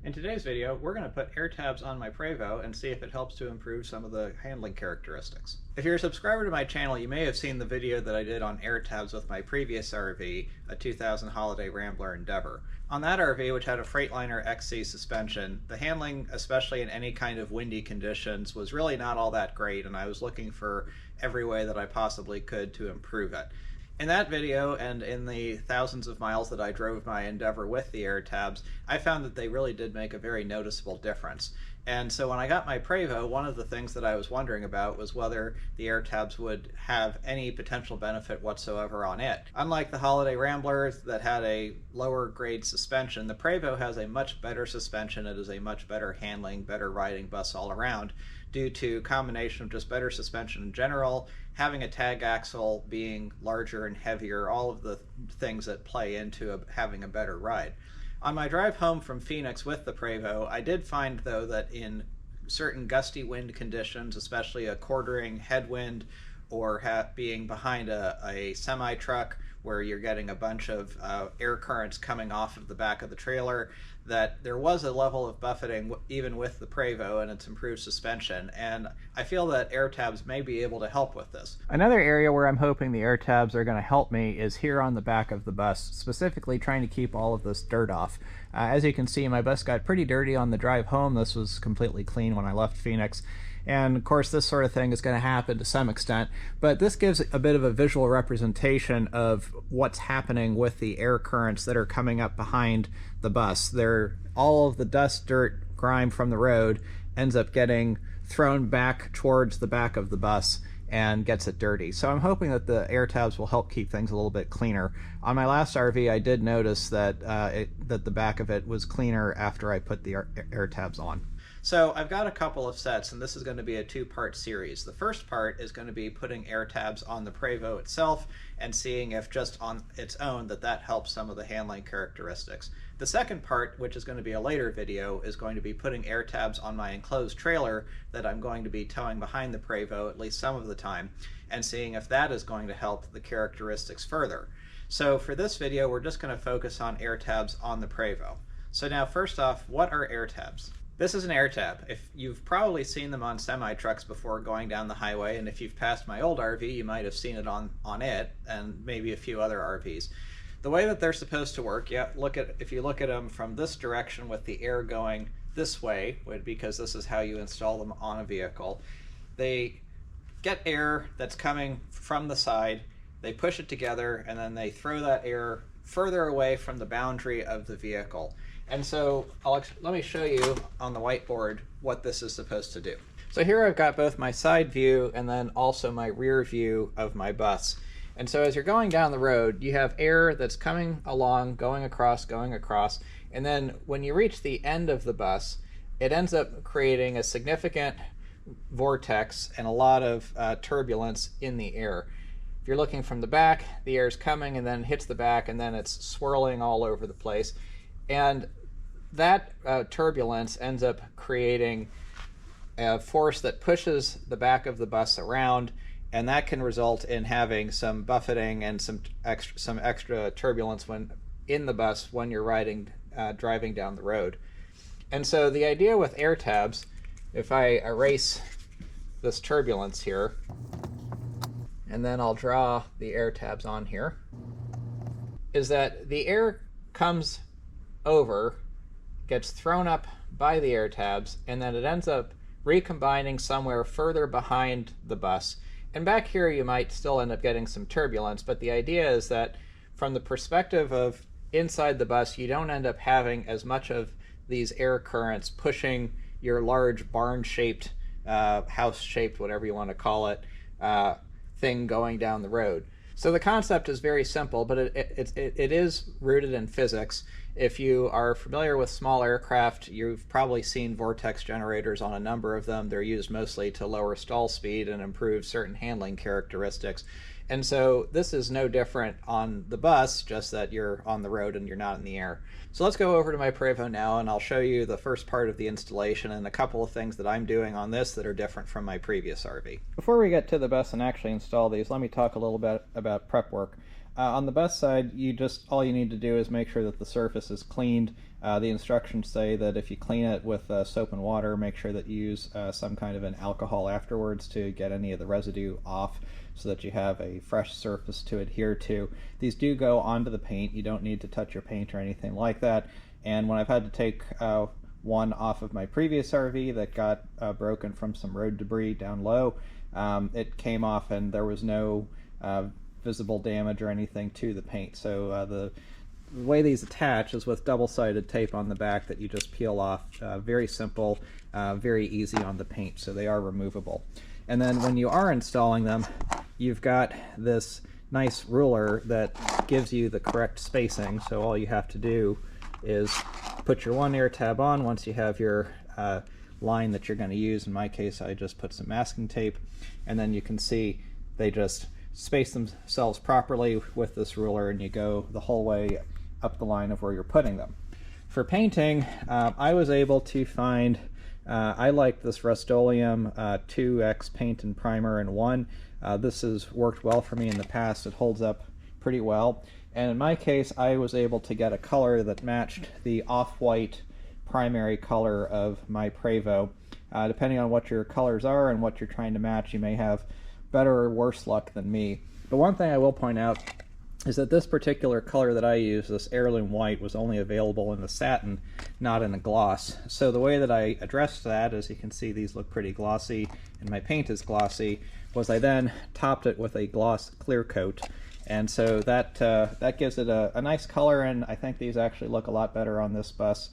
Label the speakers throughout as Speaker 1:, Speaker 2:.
Speaker 1: In today's video, we're going to put Airtabs on my Prevost and see if it helps to improve some of the handling characteristics. If you're a subscriber to my channel, you may have seen the video that I did on Airtabs with my previous RV, a 2000 Holiday Rambler Endeavor. On that RV, which had a Freightliner XC suspension, the handling, especially in any kind of windy conditions, was really not all that great, and I was looking for every way that I possibly could to improve it. In that video and in the thousands of miles that I drove my Endeavor with the Airtabs, I found that they really did make a very noticeable difference. And so when I got my Prevost, one of the things that I was wondering about was whether the Airtabs would have any potential benefit whatsoever on it. Unlike the Holiday Rambler that had a lower grade suspension, the Prevost has a much better suspension. It is a much better handling, better riding bus all around, due to a combination of just better suspension in general, having a tag axle being larger and heavier, all of the things that play into having a better ride. On my drive home from Phoenix with the Prevost, I did find though that in certain gusty wind conditions, especially a quartering headwind or being behind a semi-truck where you're getting a bunch of air currents coming off of the back of the trailer, that there was a level of buffeting even with the Prevost and its improved suspension, and I feel that Airtabs may be able to help with this. Another area where I'm hoping the Airtabs are going to help me is here on the back of the bus, specifically trying to keep all of this dirt off. As you can see, my bus got pretty dirty on the drive home. This was completely clean when I left Phoenix. And of course this sort of thing is going to happen to some extent, but this gives a bit of a visual representation of what's happening with the air currents that are coming up behind the bus. All of the dust, dirt, grime from the road ends up getting thrown back towards the back of the bus and gets it dirty. So I'm hoping that the Airtabs will help keep things a little bit cleaner. On my last RV, I did notice that that the back of it was cleaner after I put the Airtabs on. So I've got a couple of sets, and this is going to be a two-part series. The first part is going to be putting Airtabs on the Prevost itself and seeing if just on its own that helps some of the handling characteristics. The second part, which is going to be a later video, is going to be putting Airtabs on my enclosed trailer that I'm going to be towing behind the Prevost at least some of the time, and seeing if that is going to help the characteristics further. So for this video, we're just going to focus on Airtabs on the Prevost. So now first off, what are Airtabs? This is an Airtab. If you've probably seen them on semi-trucks before going down the highway, and if you've passed my old RV, you might have seen it on it, and maybe a few other RVs. The way that they're supposed to work, if you look at them from this direction with the air going this way, because this is how you install them on a vehicle, they get air that's coming from the side, they push it together, and then they throw that air further away from the boundary of the vehicle. And so let me show you on the whiteboard what this is supposed to do. So here I've got both my side view and then also my rear view of my bus. And so as you're going down the road, you have air that's coming along, going across, and then when you reach the end of the bus, it ends up creating a significant vortex and a lot of turbulence in the air. If you're looking from the back, the air's coming and then hits the back, and then it's swirling all over the place. And that turbulence ends up creating a force that pushes the back of the bus around, and that can result in having some buffeting and some extra turbulence in the bus when you're driving down the road. And so the idea with Airtabs, if I erase this turbulence here, and then I'll draw the Airtabs on here, is that the air comes over, gets thrown up by the Airtabs, and then it ends up recombining somewhere further behind the bus. And back here you might still end up getting some turbulence, but the idea is that from the perspective of inside the bus, you don't end up having as much of these air currents pushing your large barn-shaped, house-shaped, whatever you want to call it, thing going down the road. So the concept is very simple, but it is rooted in physics. If you are familiar with small aircraft, you've probably seen vortex generators on a number of them. They're used mostly to lower stall speed and improve certain handling characteristics. And so this is no different on the bus, just that you're on the road and you're not in the air. So let's go over to my Prevost now, and I'll show you the first part of the installation and a couple of things that I'm doing on this that are different from my previous RV. Before we get to the bus and actually install these, let me talk a little bit about prep work. On the bus side, all you need to do is make sure that the surface is cleaned. The instructions say that if you clean it with soap and water, make sure that you use some kind of an alcohol afterwards to get any of the residue off, so that you have a fresh surface to adhere to. These do go onto the paint. You don't need to touch your paint or anything like that. And when I've had to take one off of my previous RV that got broken from some road debris down low, it came off and there was no visible damage or anything to the paint. So the way these attach is with double-sided tape on the back that you just peel off. Very simple, very easy on the paint, so they are removable. And then when you are installing them, you've got this nice ruler that gives you the correct spacing. So all you have to do is put your one air tab on once you have your line that you're going to use. In my case, I just put some masking tape, and then you can see they just space themselves properly with this ruler, and you go the whole way up the line of where you're putting them. For painting, I was able to find, I like this Rust-Oleum 2X paint and primer in one. This has worked well for me in the past. It holds up pretty well. And in my case, I was able to get a color that matched the off-white primary color of my Prevost. Depending on what your colors are and what you're trying to match, you may have better or worse luck than me. But one thing I will point out is that this particular color that I use, this heirloom white, was only available in the satin, not in the gloss. So the way that I addressed that, as you can see, these look pretty glossy and my paint is glossy, was I then topped it with a gloss clear coat. And so that gives it a nice color, and I think these actually look a lot better on this bus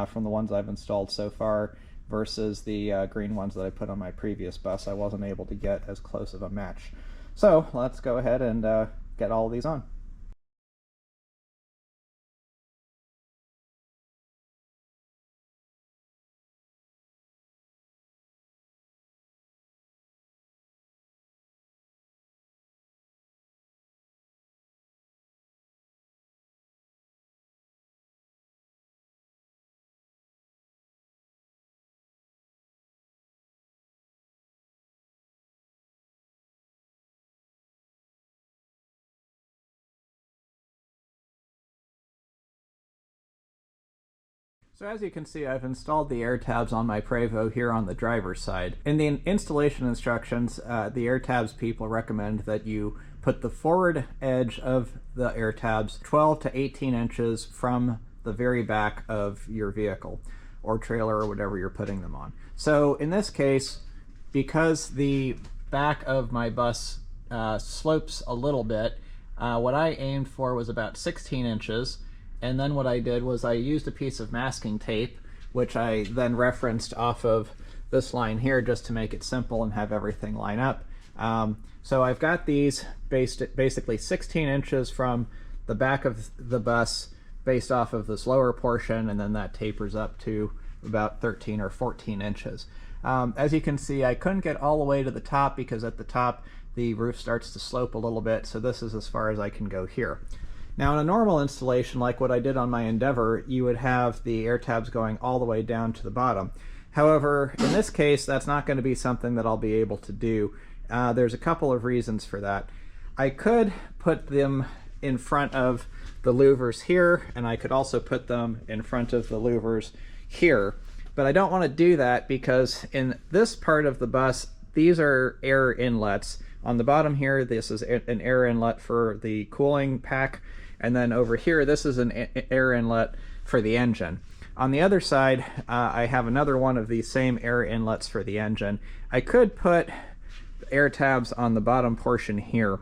Speaker 1: from the ones I've installed so far versus the green ones that I put on my previous bus. I wasn't able to get as close of a match. So let's go ahead and get all of these on. So as you can see, I've installed the Airtabs on my Prevost here on the driver's side. In the installation instructions, the Airtabs people recommend that you put the forward edge of the Airtabs 12 to 18 inches from the very back of your vehicle or trailer or whatever you're putting them on. So in this case, because the back of my bus slopes a little bit, what I aimed for was about 16 inches. And then what I did was I used a piece of masking tape, which I then referenced off of this line here just to make it simple and have everything line up. So I've got these basically 16 inches from the back of the bus based off of this lower portion, and then that tapers up to about 13 or 14 inches. As you can see, I couldn't get all the way to the top because at the top the roof starts to slope a little bit, so this is as far as I can go here. Now in a normal installation, like what I did on my Endeavor, you would have the Airtabs going all the way down to the bottom. However, in this case, that's not going to be something that I'll be able to do. There's a couple of reasons for that. I could put them in front of the louvers here, and I could also put them in front of the louvers here. But I don't want to do that because in this part of the bus, these are air inlets. On the bottom here, this is an air inlet for the cooling pack, and then over here, this is an air inlet for the engine. On the other side, I have another one of these same air inlets for the engine. I could put air tabs on the bottom portion here,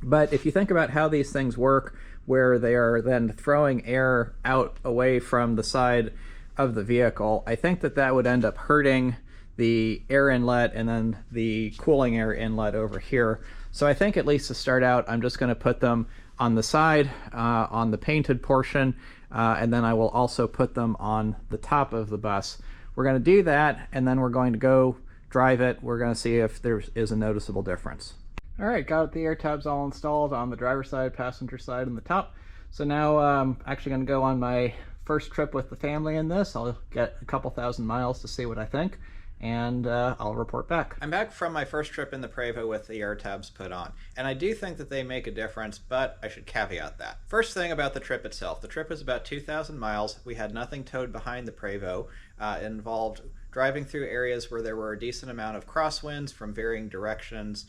Speaker 1: but if you think about how these things work, where they are then throwing air out away from the side of the vehicle, I think that that would end up hurting the air inlet and then the cooling air inlet over here. So I think at least to start out, I'm just going to put them on the side, on the painted portion, and then I will also put them on the top of the bus. We're going to do that, and then we're going to go drive it. We're going to see if there is a noticeable difference. All right, got the Airtabs all installed on the driver's side, passenger side, and the top. So now I'm actually going to go on my first trip with the family in this. I'll get a couple thousand miles to see what I think, and I'll report back. I'm back from my first trip in the Prevost with the Airtabs put on, and I do think that they make a difference, but I should caveat that. First thing about the trip itself. The trip was about 2,000 miles. We had nothing towed behind the Prevost. It involved driving through areas where there were a decent amount of crosswinds from varying directions,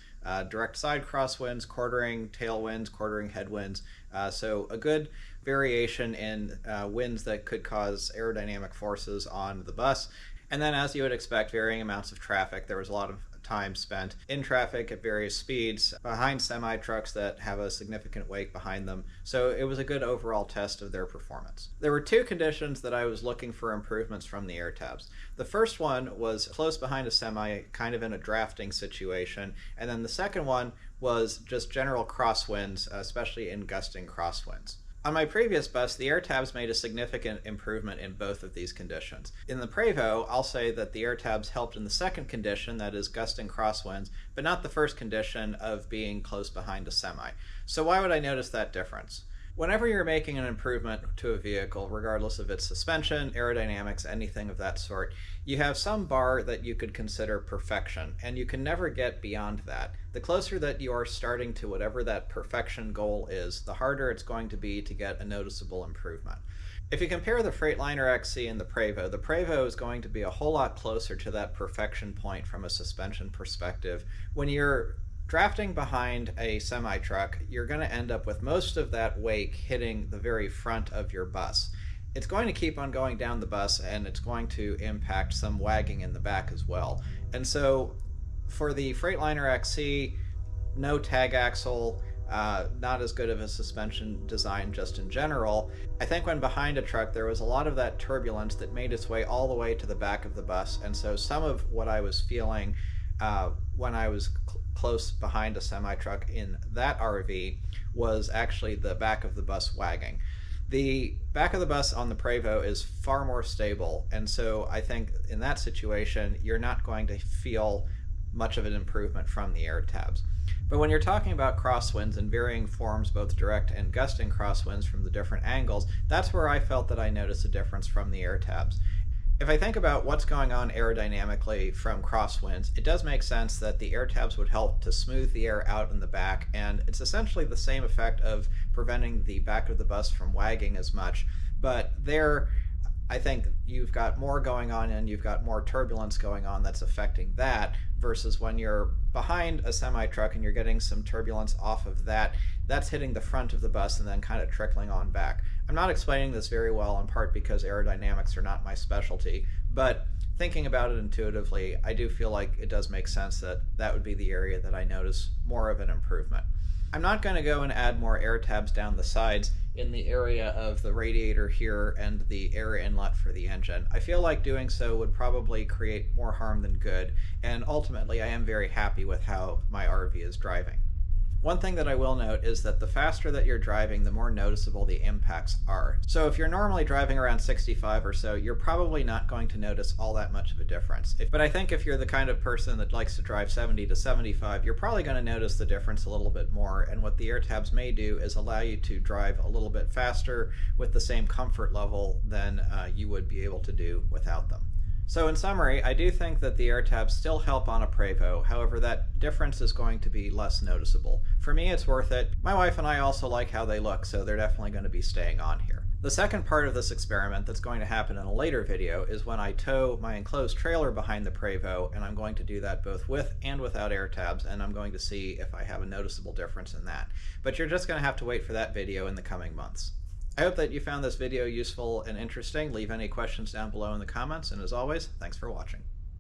Speaker 1: direct side crosswinds, quartering tailwinds, quartering headwinds. So a good variation in winds that could cause aerodynamic forces on the bus. And then, as you would expect, varying amounts of traffic. There was a lot of time spent in traffic at various speeds behind semi-trucks that have a significant wake behind them. So it was a good overall test of their performance. There were two conditions that I was looking for improvements from the Airtabs. The first one was close behind a semi, kind of in a drafting situation. And then the second one was just general crosswinds, especially in gusting crosswinds. On my previous bus, the Airtabs made a significant improvement in both of these conditions. In the Prevost, I'll say that the Airtabs helped in the second condition, that is gusting crosswinds, but not the first condition of being close behind a semi. So why would I notice that difference? Whenever you're making an improvement to a vehicle, regardless of its suspension, aerodynamics, anything of that sort, you have some bar that you could consider perfection, and you can never get beyond that. The closer that you are starting to whatever that perfection goal is, the harder it's going to be to get a noticeable improvement. If you compare the Freightliner XC and the Prevost is going to be a whole lot closer to that perfection point from a suspension perspective. When you're drafting behind a semi-truck, you're going to end up with most of that wake hitting the very front of your bus. It's going to keep on going down the bus, and it's going to impact some wagging in the back as well. And so for the Freightliner XC, no tag axle, not as good of a suspension design just in general. I think when behind a truck there was a lot of that turbulence that made its way all the way to the back of the bus, and so some of what I was feeling when I was close behind a semi-truck in that RV was actually the back of the bus wagging. The back of the bus on the Prevost is far more stable, and so I think in that situation you're not going to feel much of an improvement from the Airtabs. But when you're talking about crosswinds in varying forms, both direct and gusting crosswinds from the different angles, that's where I felt that I noticed a difference from the Airtabs. If I think about what's going on aerodynamically from crosswinds, it does make sense that the Airtabs would help to smooth the air out in the back, and it's essentially the same effect of preventing the back of the bus from wagging as much. But there, I think you've got more going on and you've got more turbulence going on that's affecting that, versus when you're behind a semi-truck and you're getting some turbulence off of that, that's hitting the front of the bus and then kind of trickling on back. I'm not explaining this very well, in part because aerodynamics are not my specialty, but thinking about it intuitively, I do feel like it does make sense that that would be the area that I notice more of an improvement. I'm not going to go and add more Airtabs down the sides in the area of the radiator here and the air inlet for the engine. I feel like doing so would probably create more harm than good, and ultimately I am very happy with how my RV is driving. One thing that I will note is that the faster that you're driving, the more noticeable the impacts are. So if you're normally driving around 65 or so, you're probably not going to notice all that much of a difference. But I think if you're the kind of person that likes to drive 70 to 75, you're probably going to notice the difference a little bit more, and what the Airtabs may do is allow you to drive a little bit faster with the same comfort level than you would be able to do without them. So in summary, I do think that the Airtabs still help on a Prevost, however that difference is going to be less noticeable. For me, it's worth it. My wife and I also like how they look, so they're definitely going to be staying on here. The second part of this experiment that's going to happen in a later video is when I tow my enclosed trailer behind the Prevost, and I'm going to do that both with and without Airtabs, and I'm going to see if I have a noticeable difference in that. But you're just going to have to wait for that video in the coming months. I hope that you found this video useful and interesting. Leave any questions down below in the comments, and as always, thanks for watching.